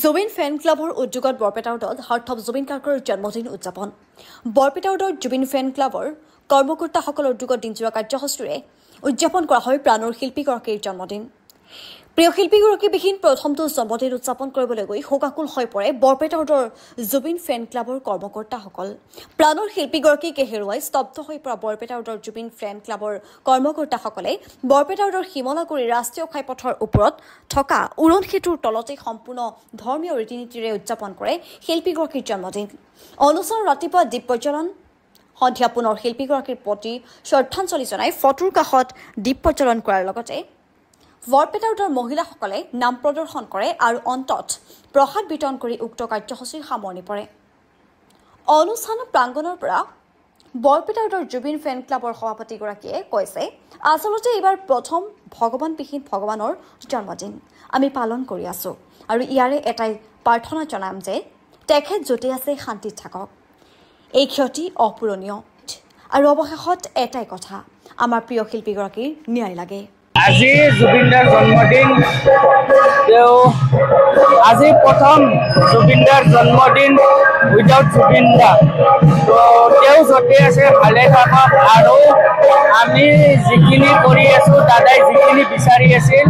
জুবিন ফেন ক্লাবৰ উদ্যোগত বৰপেটা ৰোডত হাৰ্থব জুবিন গাৰ্গৰ জন্মদিন উদযাপন। বৰপেটা ৰোডৰ জুবিন ফেন ক্লাবৰ কৰ্মকৰ্তাসকলৰ উদ্যোগত দিনজোৰা কাৰ্যসূচীৰে উদযাপন কৰা হয় প্ৰাণৰ শিল্পীগৰাকীৰ জন্মদিন। প্ৰিয় শিল্পীগৰাকীবিহীন প্ৰথমটো জন্মদিন উদযাপন কৰিবলৈ গৈ শোকাকুল হৈ পৰে বৰপেটা ৰোডৰ জুবিন ফেন ক্লাবৰ কৰ্মকৰ্তাসকল। প্ৰাণৰ শিল্পীগৰাকীকে হেৰুৱাই স্তব্ধ হৈ পৰা বৰপেটা ৰোডৰ জুবিন ফেন ক্লাবৰ কৰ্মকৰ্তাসকলে বৰপেটা ৰোডৰ শিমলাগুৰি ৰাষ্ট্ৰীয় ঘাইপথৰ ওপৰত থকা উৰণ সেতুৰ তলতে সম্পূৰ্ণ ধৰ্মীয় ৰীতি নীতিৰে উদযাপন কৰে শিল্পীগৰাকীৰ জন্মদিন। অনুষ্ঠানত ৰাতিপুৱা দীপ প্ৰজ্বলন, সন্ধিয়া পুনৰ শিল্পীগৰাকীৰ প্ৰতি শ্ৰদ্ধাঞ্জলি জনাই ফটোৰ কাষত দীপ প্ৰজ্বলন কৰাৰ লগতে বৰপেটা ৰোডৰ মহিলাসকলে নাম প্ৰদৰ্শন কৰে আৰু অন্তত প্ৰসাদ বিতৰণ কৰি উক্ত কাৰ্যসূচীৰ সামৰণি পৰে। অনুষ্ঠান প্ৰাংগণৰ পৰা বৰপেটা ৰোডৰ জুবিন ফেন ক্লাবৰ সভাপতিগৰাকীয়ে কৈছে, আচলতে এইবাৰ প্ৰথম ভগৱানবিহীন ভগৱানৰ জন্মদিন আমি পালন কৰি আছোঁ আৰু ইয়াৰে এটাই প্ৰাৰ্থনা জনাম যে তেখেত য'তে আছে শান্তিত থাকক। এই ক্ষতি অপূৰণীয় আৰু অৱশেষত এটাই কথা, আমাৰ প্ৰিয় শিল্পীগৰাকীৰ ন্যায় লাগে। আজি জুবিনদাৰ জন্মদিন, আজি প্ৰথম জুবিনদাৰ জন্মদিন উইদাউট জুবিনদা। তো তেওঁ য'তে আছে ভালে থাকক আৰু আমি যিখিনি কৰি আছোঁ, দাদাই যিখিনি বিচাৰি আছিল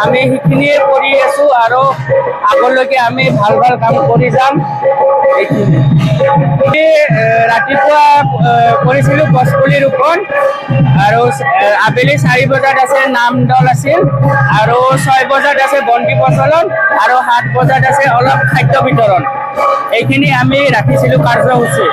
আমি সেইখিনিয়ে কৰি আছোঁ আৰু আগলৈকে আমি ভাল ভাল কাম কৰি যাম। এইখিনি ৰাতিপুৱা কৰিছিলোঁ গছপুলি ৰোপণ আৰু আবেলি 4 বজাত আছে নাম দল আছিল আৰু 6 বজাত আছে বন্তি প্ৰচলন আৰু 7 বজাত আছে অলপ খাদ্য বিতৰণ। এইখিনি আমি ৰাখিছিলোঁ কাৰ্যসূচী।